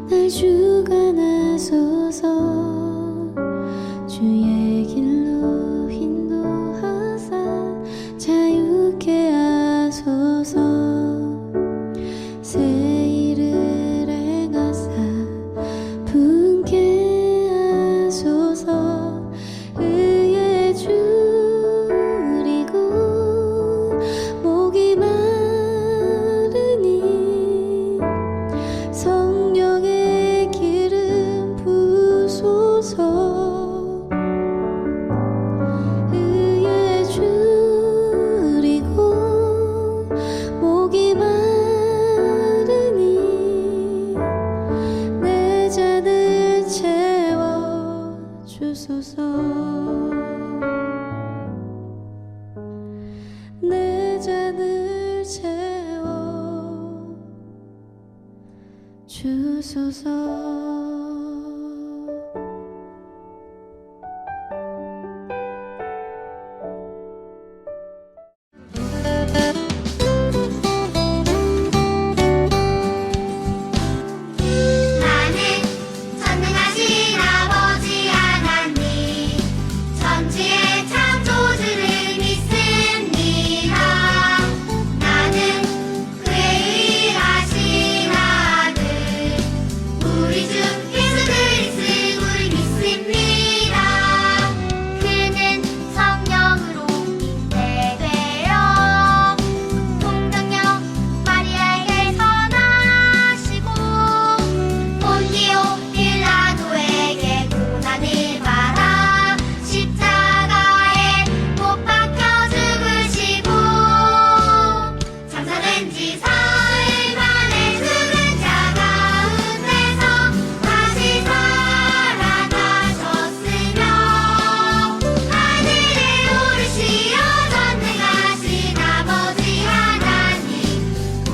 날 주관하소서. 주의 길로 인도하사 자유케 하소서. 새 일을 행하사 분케 하소서. 의에 줄이고 목이 마르니 성령의 기름 부소서. 의에 줄이고 목이 마르니 내 잔을 채워 주소서. 내 잔을 채워 주소서. 나는 전능하신 아버지 하나님 천지의 창조주를 믿습니다. 나는 그의 유일하신 아들 우리 주 예수 그리스도를 믿습니다. 그는 성령으로 잉태되어 동정녀 마리아에게서 나시고 본디오 빌라도에게 고난을 받아 십자가에 못 박혀 죽으시고 장사된 지 사흘 만에 죽은 자 가운데서 다시 살아나셨으며 하늘에 오르시어 전능하신 아버지 하나님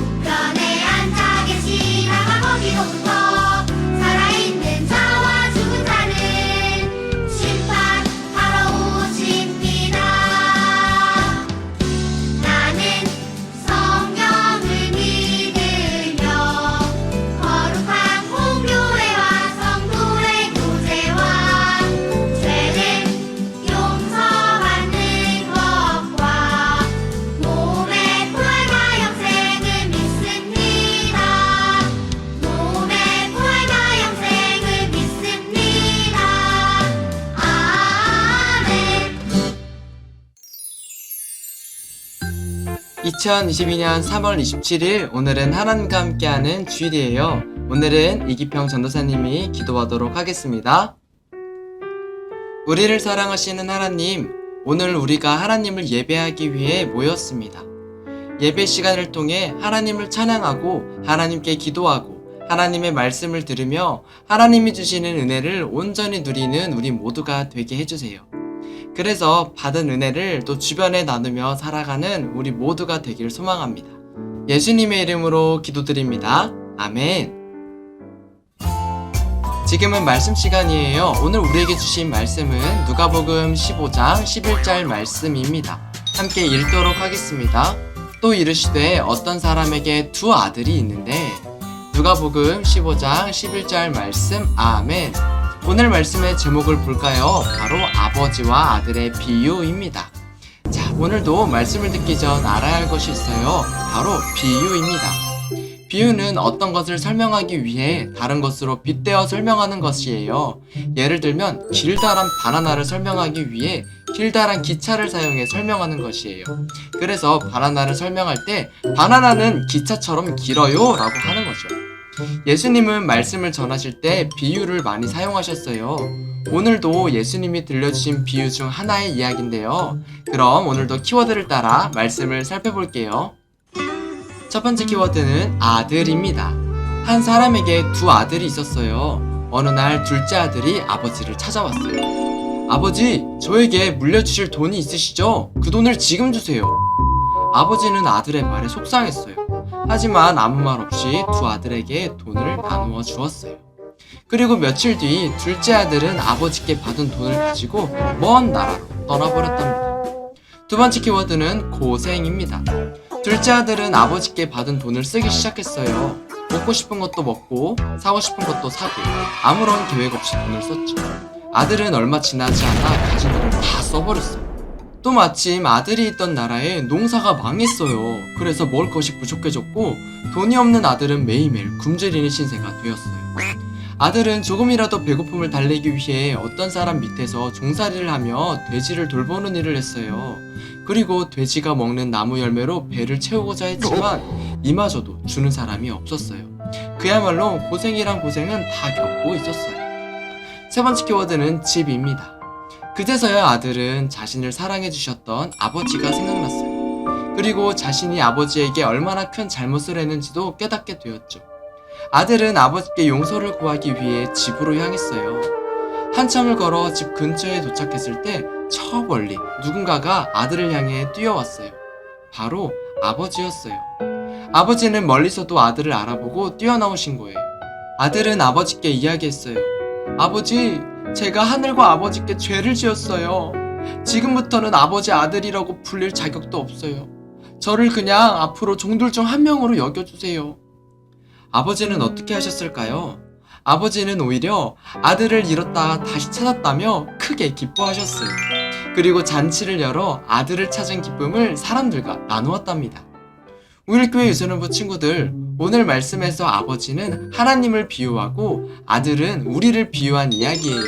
우편에 앉아 계시다가 거기로부터 살아있는 자와 죽은 자를 심판하러 오십니다. 나는 성령을 믿으며 거룩한 공교회와 성도의 교제와 죄를 용서받는 것과 몸의 부활과 영생을 믿습니다. 몸의 부활과 영생을 믿습니다. 아멘. 2022년 3월 27일 오늘은 하나님과 함께하는 주일이에요. 오늘은 이기평 전도사님이 기도하도록 하겠습니다. 우리를 사랑하시는 하나님, 오늘 우리가 하나님을 예배하기 위해 모였습니다. 예배 시간을 통해 하나님을 찬양하고 하나님께 기도하고 하나님의 말씀을 들으며 하나님이 주시는 은혜를 온전히 누리는 우리 모두가 되게 해주세요. 그래서 받은 은혜를 또 주변에 나누며 살아가는 우리 모두가 되길 소망합니다. 예수님의 이름으로 기도드립니다. 아멘. 지금은 말씀 시간이에요. 오늘 우리에게 주신 말씀은 누가복음 15장 11절 말씀입니다. 함께 읽도록 하겠습니다. 또 이르시되 어떤 사람에게 두 아들이 있는데 누가복음 15장 11절 말씀. 아멘. 오늘 말씀의 제목을 볼까요? 바로 아버지와 아들의 비유입니다. 자, 오늘도 말씀을 듣기 전 알아야 할 것이 있어요. 바로 비유입니다. 비유는 어떤 것을 설명하기 위해 다른 것으로 빗대어 설명하는 것이에요. 예를 들면 길다란 바나나를 설명하기 위해 길다란 기차를 사용해 설명하는 것이에요. 그래서 바나나를 설명할 때 바나나는 기차처럼 길어요 라고 하는 거죠. 예수님은 말씀을 전하실 때 비유를 많이 사용하셨어요. 오늘도 예수님이 들려주신 비유 중 하나의 이야기인데요. 그럼 오늘도 키워드를 따라 말씀을 살펴볼게요. 첫 번째 키워드는 아들입니다. 한 사람에게 두 아들이 있었어요. 어느 날 둘째 아들이 아버지를 찾아왔어요. 아버지, 저에게 물려주실 돈이 있으시죠? 그 돈을 지금 주세요. 아버지는 아들의 말에 속상했어요. 하지만 아무 말 없이 두 아들에게 돈을 나누어 주었어요. 그리고 며칠 뒤 둘째 아들은 아버지께 받은 돈을 가지고 먼 나라로 떠나버렸답니다. 두 번째 키워드는 고생입니다. 둘째 아들은 아버지께 받은 돈을 쓰기 시작했어요. 먹고 싶은 것도 먹고 사고 싶은 것도 사고 아무런 계획 없이 돈을 썼죠. 아들은 얼마 지나지 않아 가진 돈을 다 써버렸어요. 또 마침 아들이 있던 나라에 농사가 망했어요. 그래서 먹을 것이 부족해졌고 돈이 없는 아들은 매일매일 굶주리는 신세가 되었어요. 아들은 조금이라도 배고픔을 달래기 위해 어떤 사람 밑에서 종살이를 하며 돼지를 돌보는 일을 했어요. 그리고 돼지가 먹는 나무 열매로 배를 채우고자 했지만 이마저도 주는 사람이 없었어요. 그야말로 고생이란 고생은 다 겪고 있었어요. 세 번째 키워드는 집입니다. 그제서야 아들은 자신을 사랑해주셨던 아버지가 생각났어요. 그리고 자신이 아버지에게 얼마나 큰 잘못을 했는지도 깨닫게 되었죠. 아들은 아버지께 용서를 구하기 위해 집으로 향했어요. 한참을 걸어 집 근처에 도착했을 때 저 멀리 누군가가 아들을 향해 뛰어왔어요. 바로 아버지였어요. 아버지는 멀리서도 아들을 알아보고 뛰어나오신 거예요. 아들은 아버지께 이야기했어요. 아버지, 제가 하늘과 아버지께 죄를 지었어요. 지금부터는 아버지 아들이라고 불릴 자격도 없어요. 저를 그냥 앞으로 종들 중 한 명으로 여겨주세요. 아버지는 어떻게 하셨을까요? 아버지는 오히려 아들을 잃었다 다시 찾았다며 크게 기뻐하셨어요. 그리고 잔치를 열어 아들을 찾은 기쁨을 사람들과 나누었답니다. 우일교회 유소년부 친구들, 오늘 말씀에서 아버지는 하나님을 비유하고 아들은 우리를 비유한 이야기예요.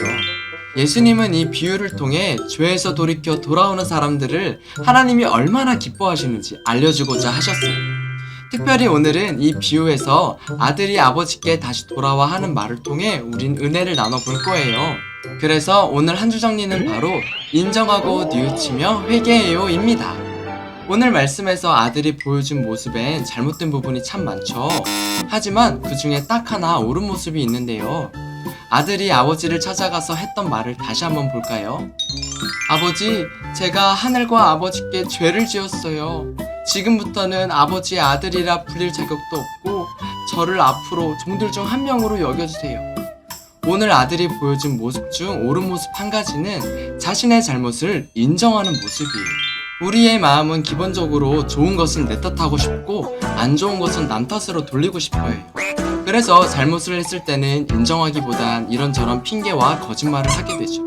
예수님은 이 비유를 통해 죄에서 돌이켜 돌아오는 사람들을 하나님이 얼마나 기뻐하시는지 알려주고자 하셨어요. 특별히 오늘은 이 비유에서 아들이 아버지께 다시 돌아와 하는 말을 통해 우린 은혜를 나눠볼 거예요. 그래서 오늘 한 주 정리는 바로 인정하고 뉘우치며 회개해요 입니다. 오늘 말씀에서 아들이 보여준 모습엔 잘못된 부분이 참 많죠. 하지만 그 중에 딱 하나 옳은 모습이 있는데요. 아들이 아버지를 찾아가서 했던 말을 다시 한번 볼까요? 아버지, 제가 하늘과 아버지께 죄를 지었어요. 지금부터는 아버지의 아들이라 불릴 자격도 없고 저를 앞으로 종들 중 한 명으로 여겨주세요. 오늘 아들이 보여준 모습 중 옳은 모습 한 가지는 자신의 잘못을 인정하는 모습이에요. 우리의 마음은 기본적으로 좋은 것은 내 탓하고 싶고 안 좋은 것은 남 탓으로 돌리고 싶어 해요. 그래서 잘못을 했을 때는 인정하기보단 이런저런 핑계와 거짓말을 하게 되죠.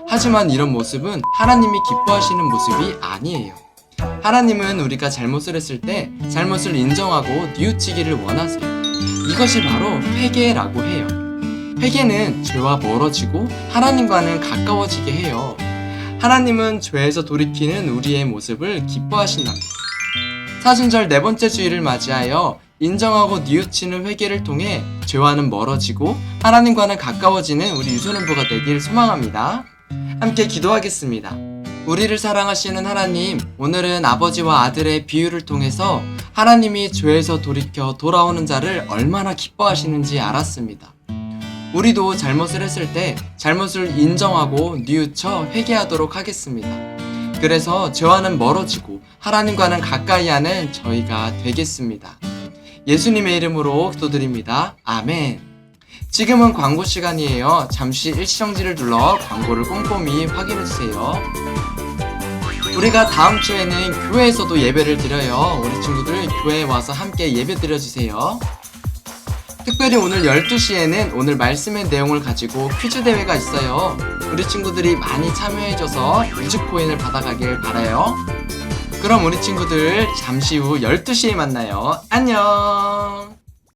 하지만 이런 모습은 하나님이 기뻐하시는 모습이 아니에요. 하나님은 우리가 잘못을 했을 때 잘못을 인정하고 뉘우치기를 원하세요. 이것이 바로 회개라고 해요. 회개는 죄와 멀어지고 하나님과는 가까워지게 해요. 하나님은 죄에서 돌이키는 우리의 모습을 기뻐하신답니다. 사순절 네 번째 주일을 맞이하여 인정하고 뉘우치는 회개를 통해 죄와는 멀어지고 하나님과는 가까워지는 우리 유소년부가 되길 소망합니다. 함께 기도하겠습니다. 우리를 사랑하시는 하나님, 오늘은 아버지와 아들의 비유를 통해서 하나님이 죄에서 돌이켜 돌아오는 자를 얼마나 기뻐하시는지 알았습니다. 우리도 잘못을 했을 때 잘못을 인정하고 뉘우쳐 회개하도록 하겠습니다. 그래서 죄와는 멀어지고 하나님과는 가까이 하는 저희가 되겠습니다. 예수님의 이름으로 기도드립니다. 아멘. 지금은 광고 시간이에요. 잠시 일시정지를 눌러 광고를 꼼꼼히 확인해주세요. 우리가 다음 주에는 교회에서도 예배를 드려요. 우리 친구들 교회에 와서 함께 예배 드려주세요. 특별히 오늘 12시에는 오늘 말씀의 내용을 가지고 퀴즈 대회가 있어요. 우리 친구들이 많이 참여해줘서 유즈코인을 받아가길 바라요. 그럼 우리 친구들 잠시 후 12시에 만나요. 안녕.